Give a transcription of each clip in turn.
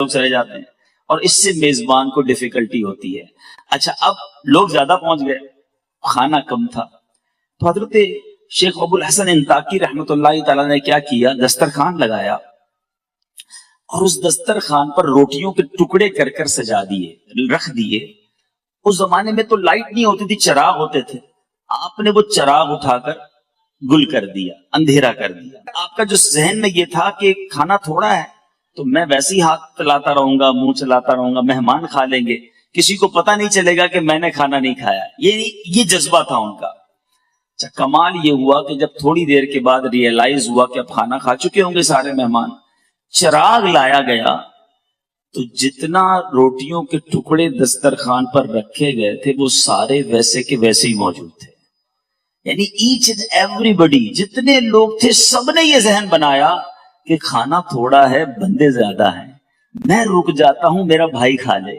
لوگ چلے جاتے ہیں اور اس سے میزبان کو ڈیفیکلٹی ہوتی ہے. اچھا اب لوگ زیادہ پہنچ گئے, کھانا کم تھا, تو حضرت شیخ ابو الحسن انطاکی رحمۃ اللہ تعالیٰ نے کیا کیا, دسترخوان لگایا اور اس دسترخوان پر روٹیوں کے ٹکڑے کر کر سجا دیے, رکھ دیے. اس زمانے میں تو لائٹ نہیں ہوتی تھی, چراغ ہوتے تھے. آپ نے وہ چراغ اٹھا کر گل کر دیا, اندھیرا کر دیا. آپ کا جو ذہن میں یہ تھا کہ کھانا تھوڑا ہے تو میں ویسے ہی ہاتھ چلاتا رہوں گا, منہ چلاتا رہوں گا, مہمان کھا لیں گے, کسی کو پتہ نہیں چلے گا کہ میں نے کھانا نہیں کھایا. یہ جذبہ تھا ان کا. اچھا کمال یہ ہوا کہ جب تھوڑی دیر کے بعد ریئلائز ہوا کہ اب کھانا کھا چکے ہوں گے سارے مہمان, چراغ لایا گیا تو جتنا روٹیوں کے ٹکڑے دسترخوان پر رکھے گئے تھے وہ سارے ویسے کے ویسے ہی موجود تھے. یعنی ایچ اینڈ ایوری بڈی, جتنے لوگ تھے سب نے یہ ذہن بنایا کہ کھانا تھوڑا ہے, بندے زیادہ ہیں, میں رک جاتا ہوں میرا بھائی کھا لے,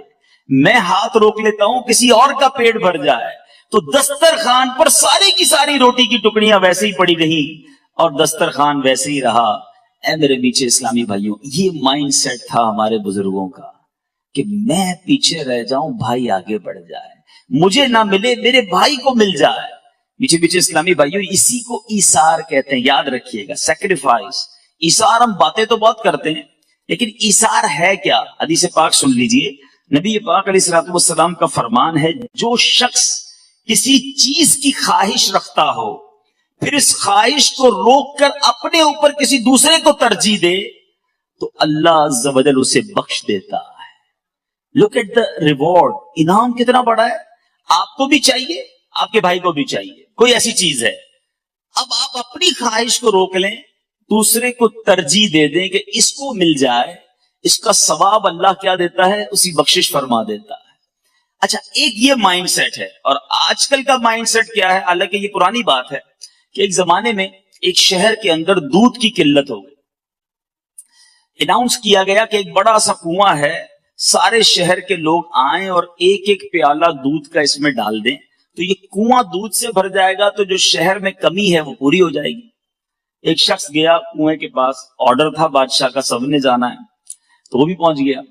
میں ہاتھ روک لیتا ہوں کسی اور کا پیٹ بھر جائے. تو دسترخوان پر ساری کی ساری روٹی کی ٹکڑیاں ویسے ہی پڑی رہیں اور دسترخوان ویسے ہی رہا. اے میرے پیچھے اسلامی بھائیوں, یہ مائنڈ سیٹ تھا ہمارے بزرگوں کا کہ میں پیچھے رہ جاؤں, بھائی آگے بڑھ جائے, مجھے نہ ملے میرے بھائی کو مل جائے. پیچھے پیچھے اسلامی بھائیوں, اسی کو ایثار کہتے ہیں, یاد رکھیے گا, سیکریفائس. ایثار ہم باتیں تو بہت کرتے ہیں لیکن ایثار ہے کیا؟ حدیث پاک سن لیجئے, نبی پاک علیہ الصلوۃ والسلام کا فرمان ہے, جو شخص کسی چیز کی خواہش رکھتا ہو پھر اس خواہش کو روک کر اپنے اوپر کسی دوسرے کو ترجیح دے تو اللہ عز و جل اسے بخش دیتا ہے. لک ایٹ دا ریوارڈ, انعام کتنا بڑا ہے. آپ کو بھی چاہیے, آپ کے بھائی کو بھی چاہیے, کوئی ایسی چیز ہے, اب آپ اپنی خواہش کو روک لیں, دوسرے کو ترجیح دے دیں کہ اس کو مل جائے, اس کا ثواب اللہ کیا دیتا ہے, اسی بخشش فرما دیتا ہے. اچھا ایک یہ مائنڈ سیٹ ہے. اور آج کل کا مائنڈ سیٹ کیا ہے, حالانکہ یہ پرانی بات ہے کہ ایک زمانے میں ایک شہر کے اندر دودھ کی قلت ہو گئی. اناؤنس کیا گیا کہ ایک بڑا سا کنواں ہے, سارے شہر کے لوگ آئیں اور ایک ایک پیالہ دودھ کا اس میں ڈال دیں تو یہ کنواں دودھ سے بھر جائے گا, تو جو شہر میں کمی ہے وہ پوری ہو جائے گی. ایک شخص گیا کنویں کے پاس, آرڈر تھا بادشاہ کا, سب نے جانا ہے, تو وہ بھی پہنچ گیا.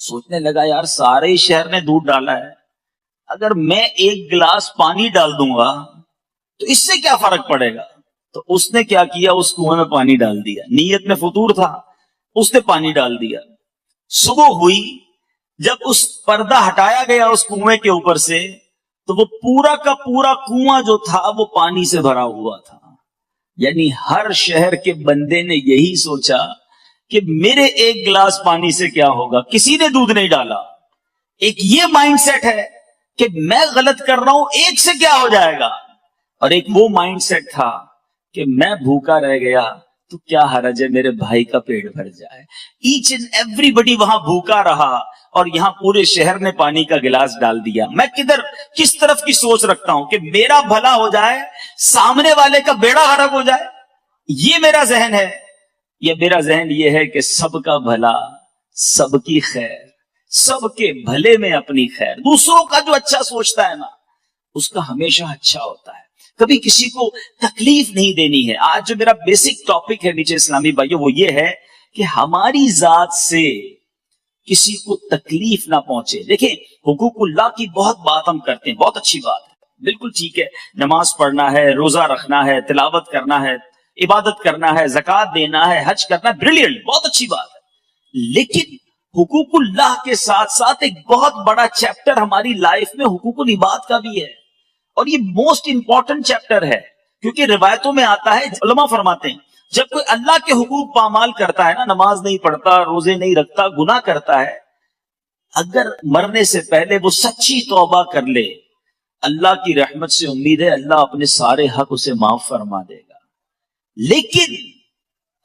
سوچنے لگا یار سارے شہر نے دودھ ڈالا ہے, اگر میں ایک گلاس پانی ڈال دوں گا تو اس سے کیا فرق پڑے گا. تو اس نے کیا کیا, اس کنویں میں پانی ڈال دیا. نیت میں فطور تھا, اس نے پانی ڈال دیا. صبح ہوئی, جب اس پردہ ہٹایا گیا اس کنویں کے اوپر سے تو وہ پورا کا پورا کنواں جو تھا وہ پانی سے بھرا ہوا تھا. یعنی ہر شہر کے بندے نے یہی سوچا کہ میرے ایک گلاس پانی سے کیا ہوگا, کسی نے دودھ نہیں ڈالا. ایک یہ مائنڈ سیٹ ہے کہ میں غلط کر رہا ہوں, ایک سے کیا ہو جائے گا. اور ایک وہ مائنڈ سیٹ تھا کہ میں بھوکا رہ گیا تو کیا حرج ہے میرے بھائی کا پیٹ بھر جائے. ایچ اینڈ ایوری بڈی وہاں بھوکا رہا اور یہاں پورے شہر نے پانی کا گلاس ڈال دیا. میں کس طرف کی سوچ رکھتا ہوں کہ میرا بھلا ہو جائے, سامنے والے کا بیڑا غرق ہو جائے, یہ میرا ذہن ہے. یہ میرا ذہن یہ ہے کہ سب کا بھلا, سب کی خیر, سب کے بھلے میں اپنی خیر. دوسروں کا جو اچھا سوچتا ہے نا اس کا ہمیشہ اچھا ہوتا ہے, کبھی کسی کو تکلیف نہیں دینی ہے. آج جو میرا بیسک ٹاپک ہے نیچے اسلامی بھائیوں وہ یہ ہے کہ ہماری ذات سے کسی کو تکلیف نہ پہنچے. دیکھیں حقوق اللہ کی بہت بات ہم کرتے ہیں, بہت اچھی بات ہے, بالکل ٹھیک ہے, نماز پڑھنا ہے, روزہ رکھنا ہے, تلاوت کرنا ہے, عبادت کرنا ہے, زکوٰۃ دینا ہے, حج کرنا ہے, بریلینٹ, بہت اچھی بات ہے. لیکن حقوق اللہ کے ساتھ ساتھ ایک بہت بڑا چیپٹر ہماری لائف میں حقوق العباد کا بھی ہے, اور یہ موسٹ امپورٹنٹ چیپٹر ہے. کیونکہ روایتوں میں آتا ہے, علماء فرماتے ہیں جب کوئی اللہ کے حقوق پامال کرتا ہے نا, نماز نہیں پڑھتا, روزے نہیں رکھتا, گناہ کرتا ہے, اگر مرنے سے پہلے وہ سچی توبہ کر لے, اللہ کی رحمت سے امید ہے اللہ اپنے سارے حق اسے معاف فرما دے گا. لیکن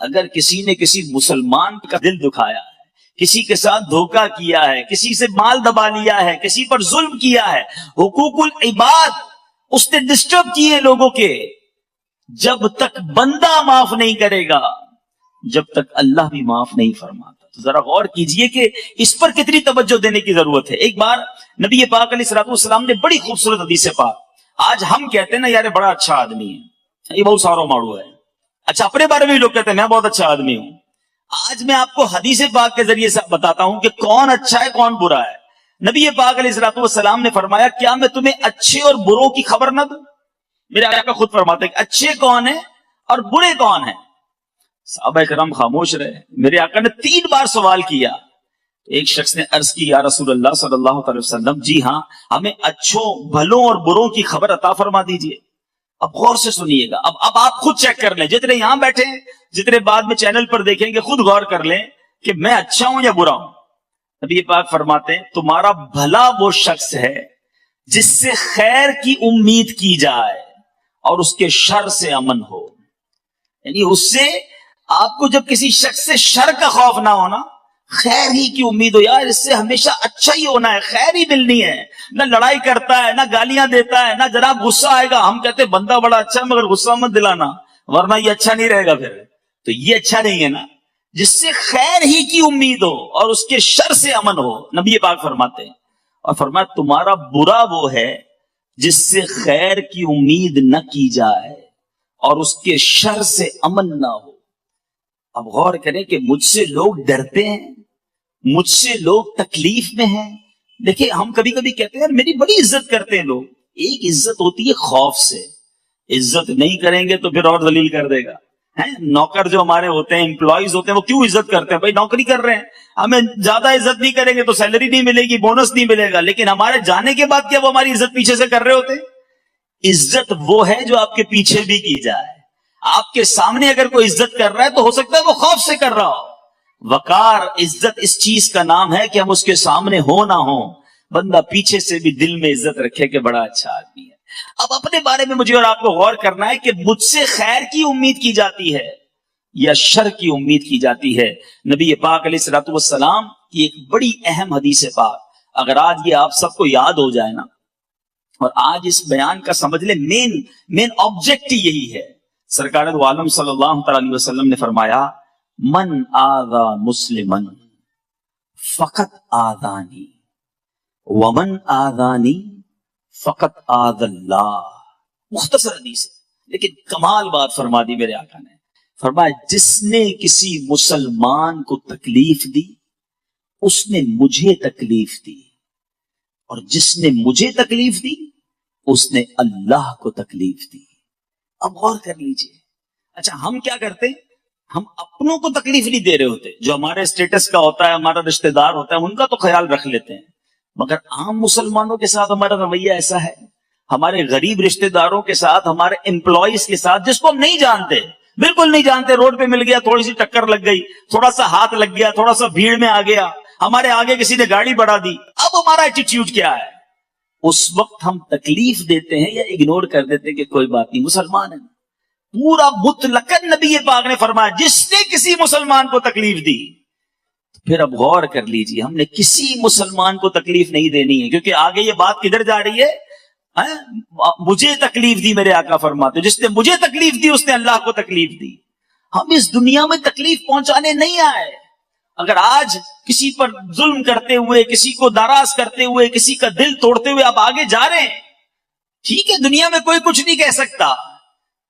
اگر کسی نے کسی مسلمان کا دل دکھایا ہے, کسی کے ساتھ دھوکہ کیا ہے, کسی سے مال دبا لیا ہے, کسی پر ظلم کیا ہے, حقوق العباد اس نے ڈسٹرب کیے لوگوں کے, جب تک بندہ معاف نہیں کرے گا جب تک اللہ بھی معاف نہیں فرماتا. تو ذرا غور کیجئے کہ اس پر کتنی توجہ دینے کی ضرورت ہے. ایک بار نبی پاک علیہ الصلوۃ والسلام نے بڑی خوبصورت حدیث پاک, آج ہم کہتے ہیں نا یار بڑا اچھا آدمی ہے, یہ بہت سارا ماڑو ہے. اچھا اپنے بارے میں بھی لوگ کہتے ہیں میں بہت اچھا آدمی ہوں. آج میں آپ کو حدیث پاک کے ذریعے سے بتاتا ہوں کہ کون اچھا ہے کون برا ہے. نبی پاک علیہ الصلوۃ والسلام نے فرمایا کیا میں تمہیں اچھے اور بروں کی خبر نہ دوں؟ میرے آقا خود فرماتے ہیں کہ اچھے کون ہیں اور برے کون ہیں. صحابہ کرام خاموش رہے. میرے آقا نے 3 بار سوال کیا. ایک شخص نے عرض کی یا رسول اللہ صلی اللہ علیہ وسلم جی ہاں ہمیں اچھوں بھلوں اور بروں کی خبر عطا فرما دیجئے. اب غور سے سنیے گا. اب آپ خود چیک کر لیں, جتنے یہاں بیٹھے ہیں جتنے بعد میں چینل پر دیکھیں گے, خود غور کر لیں کہ میں اچھا ہوں یا برا ہوں. نبی پاک فرماتے ہیں تمہارا بھلا وہ شخص ہے جس سے خیر کی امید کی جائے اور اس کے شر سے امن ہو. یعنی اس سے آپ کو جب کسی شخص سے شر کا خوف نہ ہونا, خیر ہی کی امید ہو. یار اس سے ہمیشہ اچھا ہی ہونا ہے, خیر ہی ملنی ہے. نہ لڑائی کرتا ہے, نہ گالیاں دیتا ہے, نہ جناب غصہ آئے گا. ہم کہتے ہیں بندہ بڑا اچھا ہے مگر غصہ مت دلانا ورنہ یہ اچھا نہیں رہے گا. پھر تو یہ اچھا نہیں ہے نا. جس سے خیر ہی کی امید ہو اور اس کے شر سے امن ہو. نبی پاک فرماتے ہیں اور فرمایا تمہارا برا وہ ہے جس سے خیر کی امید نہ کی جائے اور اس کے شر سے امن نہ ہو. اب غور کریں کہ مجھ سے لوگ ڈرتے ہیں, مجھ سے لوگ تکلیف میں ہیں. دیکھیں ہم کبھی کبھی کہتے ہیں میری بڑی عزت کرتے ہیں لوگ. ایک عزت ہوتی ہے خوف سے, عزت نہیں کریں گے تو پھر اور ذلیل کر دے گا. نوکر جو ہمارے ہوتے ہیں, امپلائیز ہوتے ہیں, وہ کیوں عزت کرتے ہیں؟ بھائی نوکری کر رہے ہیں, ہمیں زیادہ عزت نہیں کریں گے تو سیلری نہیں ملے گی, بونس نہیں ملے گا. لیکن ہمارے جانے کے بعد کیا وہ ہماری عزت پیچھے سے کر رہے ہوتے ہیں؟ عزت وہ ہے جو آپ کے پیچھے بھی کی جائے. آپ کے سامنے اگر کوئی عزت کر رہا ہے تو ہو سکتا ہے وہ خوف سے کر رہا ہو. وقار عزت اس چیز کا نام ہے کہ ہم اس کے سامنے ہو نہ ہو, بندہ پیچھے سے بھی دل میں عزت رکھے کہ بڑا اچھا آدمی ہے. اب اپنے بارے میں مجھے اور آپ کو غور کرنا ہے کہ مجھ سے خیر کی امید کی جاتی ہے یا شر کی امید کی جاتی ہے. نبی پاک علیہ الصلوۃ والسلام کی ایک بڑی اہم حدیث پاک اگر آج یہ آپ سب کو یاد ہو جائے نا, اور آج اس بیان کا سمجھ لیں مین آبجیکٹ یہی ہے. سرکار دو عالم صلی اللہ علیہ وسلم نے فرمایا من آذا مسلمن فقط آذانی ومن آذانی فقط آذ اللہ. مختصر حدیث ہے لیکن کمال بات فرما دی میرے آقا نے. فرمایا جس نے کسی مسلمان کو تکلیف دی اس نے مجھے تکلیف دی, اور جس نے مجھے تکلیف دی اس نے اللہ کو تکلیف دی. اب غور کر لیجئے. اچھا ہم کیا کرتے ہیں, ہم اپنوں کو تکلیف نہیں دے رہے ہوتے, جو ہمارے اسٹیٹس کا ہوتا ہے, ہمارا رشتہ دار ہوتا ہے, ان کا تو خیال رکھ لیتے ہیں. مگر عام مسلمانوں کے ساتھ ہمارا رویہ ایسا ہے, ہمارے غریب رشتہ داروں کے ساتھ, ہمارے امپلائیز کے ساتھ جس کو ہم نہیں جانتے, بالکل نہیں جانتے, روڈ پہ مل گیا, تھوڑی سی ٹکر لگ گئی, تھوڑا سا ہاتھ لگ گیا, تھوڑا سا بھیڑ میں آ گیا, ہمارے آگے کسی نے گاڑی بڑھا دی. اب ہمارا ایٹیٹیوڈ کیا ہے؟ اس وقت ہم تکلیف دیتے ہیں یا اگنور کر دیتے ہیں کہ کوئی بات نہیں مسلمان ہے. پورا مطلقاً نبی پاک نے فرمایا جس نے کسی مسلمان کو تکلیف دی. پھر اب غور کر لیجیے, ہم نے کسی مسلمان کو تکلیف نہیں دینی ہے, کیونکہ آگے یہ بات کدھر جا رہی ہے؟ مجھے تکلیف دی میرے آقا فرماتے, جس نے مجھے تکلیف دی اس نے اللہ کو تکلیف دی. ہم اس دنیا میں تکلیف پہنچانے نہیں آئے. اگر آج کسی پر ظلم کرتے ہوئے, کسی کو ناراض کرتے ہوئے, کسی کا دل توڑتے ہوئے آپ آگے جا رہے ہیں, ٹھیک ہے, دنیا میں کوئی کچھ نہیں کہہ سکتا.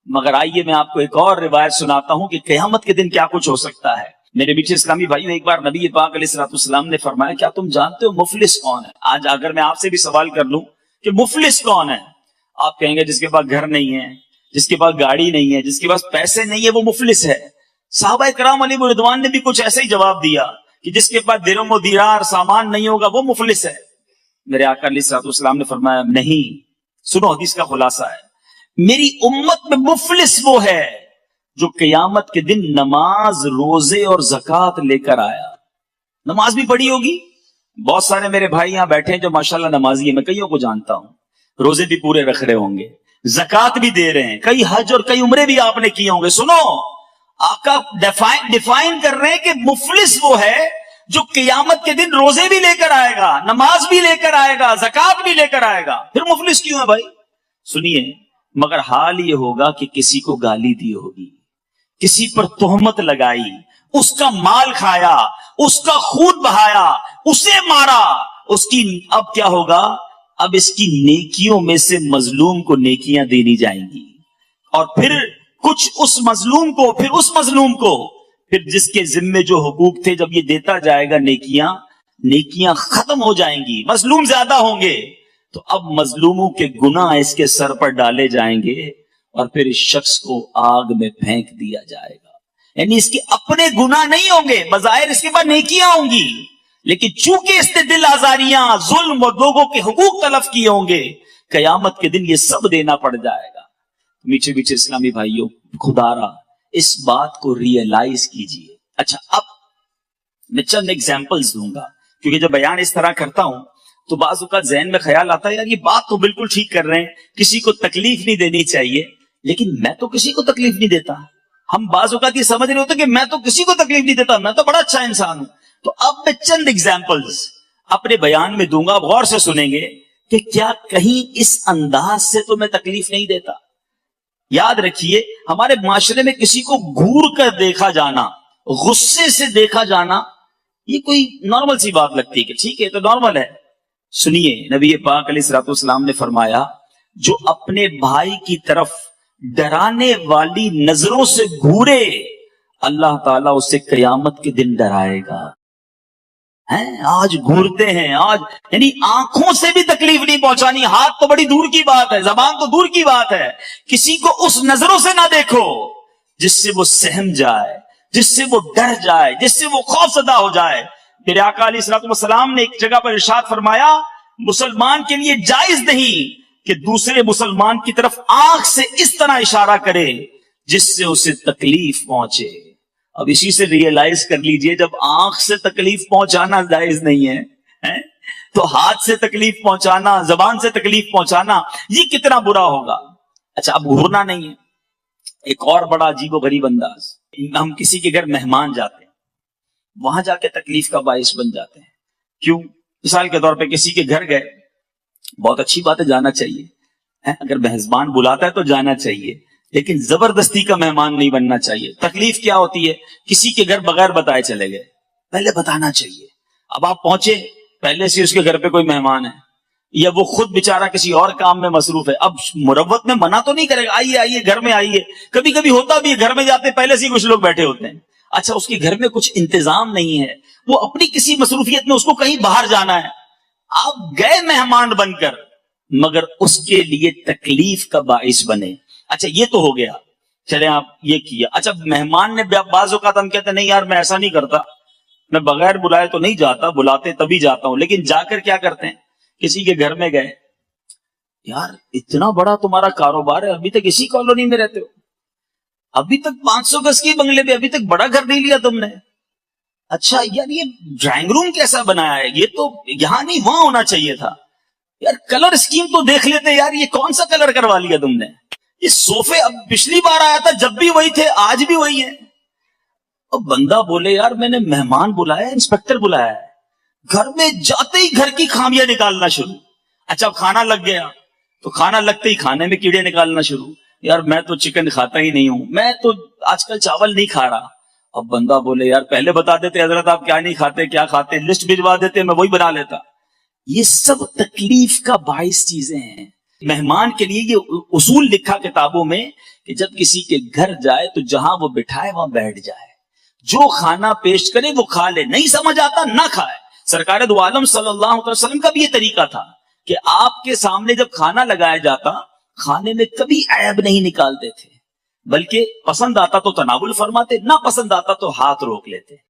مگر آئیے میں آپ کو ایک اور روایت سناتا ہوں کہ قیامت کے دن کیا کچھ ہو سکتا ہے. میرے میٹھے اسلامی بھائیوں, ایک بار نبی پاک علیہ الصلوۃ والسلام نے فرمایا کیا تم جانتے ہو مفلس کون ہے؟ آج اگر میں آپ سے بھی سوال کر لوں کہ مفلس کون ہے, آپ کہیں گے جس کے پاس گھر نہیں ہے, جس کے پاس گاڑی نہیں ہے, جس کے پاس پیسے نہیں ہے, وہ مفلس ہے. صحابہ کرام علیہ رضوان نے بھی کچھ ایسا ہی جواب دیا کہ جس کے پاس درہم و دینار سامان نہیں ہوگا وہ مفلس ہے. میرے آقا علیہ الصلوۃ والسلام نے فرمایا نہیں, سنو حدیث کا خلاصہ ہے, میری امت میں مفلس وہ ہے جو قیامت کے دن نماز, روزے اور زکوٰۃ لے کر آیا. نماز بھی پڑھی ہوگی, بہت سارے میرے بھائی یہاں بیٹھے ہیں جو ماشاءاللہ نمازی ہیں, میں کئیوں کو جانتا ہوں, روزے بھی پورے رکھ رہے ہوں گے, زکوٰۃ بھی دے رہے ہیں, کئی حج اور کئی عمرے بھی آپ نے کیے ہوں گے. سنو, آقا ڈیفائن کر رہے ہیں کہ مفلس وہ ہے جو قیامت کے دن روزے بھی لے کر آئے گا, نماز بھی لے کر آئے گا, زکوٰۃ بھی لے کر آئے گا. پھر مفلس کیوں ہے بھائی؟ سنیے, مگر حال یہ ہوگا کہ کسی کو گالی دی ہوگی, کسی پر تہمت لگائی, اس کا مال کھایا, اس کا خون بہایا, اسے مارا, اس کی اب کیا ہوگا؟ اب اس کی نیکیوں میں سے مظلوم کو نیکیاں دینی جائیں گی, اور پھر کچھ اس مظلوم کو, پھر اس مظلوم کو پھر جس کے ذمے جو حقوق تھے جب یہ دیتا جائے گا نیکیاں ختم ہو جائیں گی، مظلوم زیادہ ہوں گے، تو اب مظلوموں کے گناہ اس کے سر پر ڈالے جائیں گے اور پھر اس شخص کو آگ میں پھینک دیا جائے گا۔ یعنی اس کے اپنے گناہ نہیں ہوں گے، بظاہر اس کے پاس نیکیاں ہوں گی، لیکن چونکہ اس نے دل آزاریاں، ظلم اور لوگوں کے حقوق تلف کیے ہوں گے، قیامت کے دن یہ سب دینا پڑ جائے گا۔ میٹھے میٹھے اسلامی بھائیوں، خدا را اس بات کو ریئلائز کیجئے۔ اچھا، اب میں چند ایگزامپلز دوں گا، کیونکہ جب بیان اس طرح کرتا ہوں تو بعض اوقات ذہن میں خیال آتا ہے یار یہ بات تو بالکل ٹھیک کر رہے ہیں، کسی کو تکلیف نہیں دینی چاہیے، لیکن میں تو کسی کو تکلیف نہیں دیتا۔ ہم بعض اوقات یہ سمجھ رہے ہوتے کہ میں تو کسی کو تکلیف نہیں دیتا، میں تو بڑا اچھا انسان ہوں۔ تو اب میں چند ایگزامپلز اپنے بیان میں دوں گا، غور سے سنیں گے کہ کیا کہیں اس انداز سے تو میں تکلیف نہیں دیتا۔ یاد رکھیے، ہمارے معاشرے میں کسی کو گھور کر دیکھا جانا، غصے سے دیکھا جانا، یہ کوئی نارمل سی بات لگتی ہے کہ ٹھیک ہے تو نارمل ہے۔ سنیے، نبی پاک علیہ الصلوۃ والسلام نے فرمایا جو اپنے بھائی کی طرف ڈرانے والی نظروں سے گھورے، اللہ تعالیٰ اسے قیامت کے دن ڈرائے گا۔ آج گھورتے ہیں، آج یعنی آنکھوں سے بھی تکلیف نہیں پہنچانی، ہاتھ تو بڑی دور کی بات ہے، زبان تو دور کی بات ہے، کسی کو اس نظروں سے نہ دیکھو جس سے وہ سہم جائے، جس سے وہ ڈر جائے، جس سے وہ خوف زدہ ہو جائے۔ میرے آقا علیہ الصلوۃ والسلام نے ایک جگہ پر ارشاد فرمایا مسلمان کے لیے جائز نہیں کہ دوسرے مسلمان کی طرف آنکھ سے اس طرح اشارہ کرے جس سے اسے تکلیف پہنچے۔ اب اسی سے ریئلائز کر لیجئے، جب آنکھ سے تکلیف پہنچانا جائز نہیں ہے تو ہاتھ سے تکلیف پہنچانا، زبان سے تکلیف پہنچانا یہ کتنا برا ہوگا۔ اچھا، اب گھورنا نہیں ہے، ایک اور بڑا عجیب و غریب انداز، ہم کسی کے گھر مہمان جاتے ہیں، وہاں جا کے تکلیف کا باعث بن جاتے ہیں۔ کیوں؟ مثال کے طور پہ کسی کے گھر گئے، بہت اچھی بات ہے، جانا چاہیے، اگر میزبان بلاتا ہے تو جانا چاہیے، لیکن زبردستی کا مہمان نہیں بننا چاہیے۔ تکلیف کیا ہوتی ہے؟ کسی کے گھر بغیر بتائے چلے گئے، پہلے بتانا چاہیے۔ اب آپ پہنچے، پہلے سے اس کے گھر پہ کوئی مہمان ہے یا وہ خود بیچارہ کسی اور کام میں مصروف ہے، اب مروت میں منع تو نہیں کرے گا، آئیے آئیے گھر میں آئیے۔ کبھی کبھی ہوتا بھی ہے، گھر میں جاتے پہلے سے ہی کچھ لوگ بیٹھے ہوتے ہیں، اچھا اس کے گھر میں کچھ انتظام نہیں ہے، وہ اپنی کسی مصروفیت میں اس کو کہیں باہر جانا ہے، آپ گئے مہمان بن کر مگر اس کے لیے تکلیف کا باعث بنے۔ اچھا یہ تو ہو گیا، چلیں آپ یہ کیا۔ اچھا مہمان نے بعض اوقات ہم کہتے ہیں نہیں یار میں ایسا نہیں کرتا، میں بغیر بلائے تو نہیں جاتا، بلاتے تبھی جاتا ہوں، لیکن جا کر کیا کرتے ہیں؟ کسی کے گھر میں گئے، یار اتنا بڑا تمہارا کاروبار ہے، ابھی تک اسی کالونی میں رہتے ہو، ابھی تک 500 گز کی بنگلے پہ ابھی تک بڑا گھر نہیں لیا تم نے، اچھا یار یہ ڈرائنگ روم کیسا بنایا ہے، یہ تو یہاں نہیں وہاں ہونا چاہیے تھا، یار کلر اسکیم تو دیکھ لیتے، یار یہ کون سا کلر کروا لیا تم نے، یہ صوفے اب پچھلی بار آیا تھا جب بھی وہی تھے آج بھی وہی ہے۔ اب بندہ بولے یار میں نے مہمان بلایا، انسپیکٹر بلایا ہے، گھر میں جاتے ہی گھر کی خامیاں نکالنا شروع۔ اچھا کھانا لگ گیا تو کھانا لگتے ہی کھانے میں کیڑے نکالنا شروع، یار میں تو چکن کھاتا ہی نہیں ہوں، میں تو آج کل چاول نہیں کھا رہا۔ اب بندہ بولے یار پہلے بتا دیتے حضرت آپ کیا نہیں کھاتے کیا کھاتے، لسٹ بھجوا دیتے میں وہی بنا لیتا۔ یہ سب تکلیف کا باعث چیزیں ہیں۔ مہمان کے لیے یہ اصول لکھا کتابوں میں کہ جب کسی کے گھر جائے تو جہاں وہ بٹھائے وہاں بیٹھ جائے، جو کھانا پیش کرے وہ کھا لے، نہیں سمجھ آتا نہ کھائے۔ سرکار دو عالم صلی اللہ علیہ وسلم کا بھی یہ طریقہ تھا کہ آپ کے سامنے جب کھانا لگایا جاتا کھانے میں کبھی عیب نہیں نکالتے تھے، بلکہ پسند آتا تو تناول فرماتے، نہ پسند آتا تو ہاتھ روک لیتے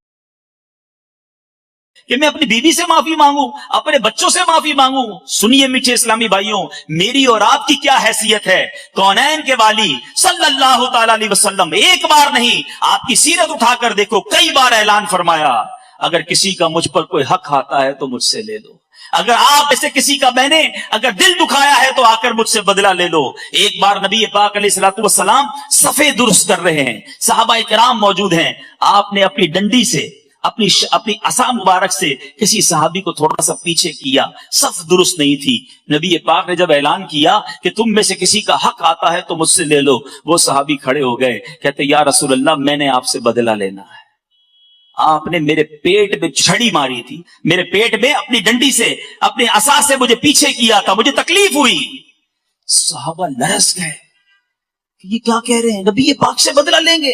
کہ میں اپنی بیوی سے معافی مانگوں، اپنے بچوں سے معافی مانگوں۔ سنیے میٹھے اسلامی بھائیوں، میری اور آپ کی کیا حیثیت ہے، کونین کے والی صلی اللہ تعالی علیہ وسلم ایک بار نہیں، آپ کی سیرت اٹھا کر دیکھو کئی بار اعلان فرمایا اگر کسی کا مجھ پر کوئی حق آتا ہے تو مجھ سے لے لو، اگر آپ ایسے کسی کا میں نے اگر دل دکھایا ہے تو آ کر مجھ سے بدلہ لے لو۔ ایک بار نبی پاک علیہ الصلوۃ والسلام صفے درست کر رہے ہیں، صحابہ کرام موجود ہیں، آپ نے اپنی ڈنڈی سے اپنی عصا مبارک سے کسی صحابی کو تھوڑا سا پیچھے کیا، صف درست نہیں تھی۔ نبی پاک نے جب اعلان کیا کہ تم میں سے کسی کا حق آتا ہے تو مجھ سے لے لو، وہ صحابی کھڑے ہو گئے، کہتے یا رسول اللہ میں نے آپ سے بدلہ لینا ہے، آپ نے میرے پیٹ میں چھڑی ماری تھی، میرے پیٹ میں اپنی ڈنڈی سے اپنے عصا سے مجھے پیچھے کیا تھا، مجھے تکلیف ہوئی۔ صحابہ لرز گئے کہ یہ کیا کہہ رہے ہیں، نبی پاک سے بدلہ لیں گے؟